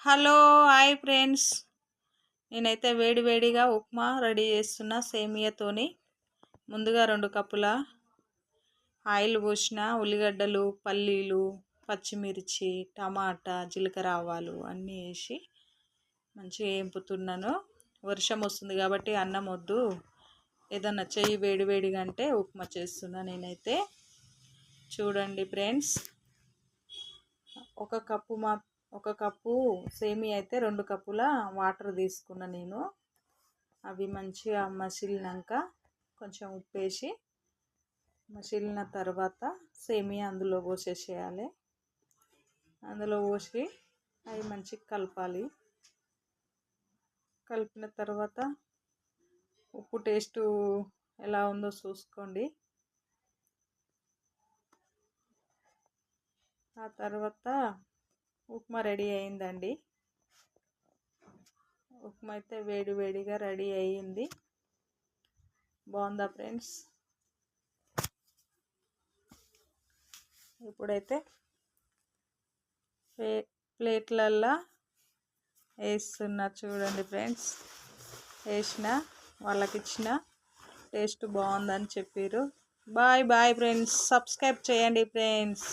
Hello hi friends. నేనైతే వేడివేడిగా upma ready చేస్తున్నా సేమియాతోని. ముందుగా 2 కప్పుల ఆయిల్ పోసిన, ఉల్లిగడ్డలు, పల్లీలు, పచ్చిమిర్చి, టమాటా, జీలకర్ర, ఆవాలు అన్నీ వేసి మంచిగా వేపుతున్నాను. వర్షం వస్తుంది కాబట్టి అన్నం వద్దు, ఏదన్నా చెయ్యి వేడివేడిగా అంటే ఉప్మా చేస్తున్నా నేనైతే. చూడండి ఫ్రెండ్స్, ఒక కప్పు సేమియా అయితే 2 కప్పుల వాటర్ తీసుకున్నా నేను. అవి మంచిగా మసిలినాక కొంచెం ఉప్పు వేసి మసిలిన తర్వాత సేమియా అందులో పోసేసేయాలి. అందులో పోసి అవి మంచిగా కలపాలి. కలిపిన తర్వాత ఉప్పు టేస్టు ఎలా ఉందో చూసుకోండి. ఆ తర్వాత ఉప్మా రెడీ అయిందండి. ఉప్మా అయితే వేడివేడిగా రెడీ అయ్యింది. బాగుందా ఫ్రెండ్స్? ఇప్పుడైతే ప్లేట్లల్లో వేస్తున్నా. చూడండి ఫ్రెండ్స్, వేసిన వాళ్ళకి ఇచ్చిన, టేస్ట్ బాగుందని చెప్పారు. Bye bye friends. సబ్స్క్రైబ్ చేయండి ఫ్రెండ్స్.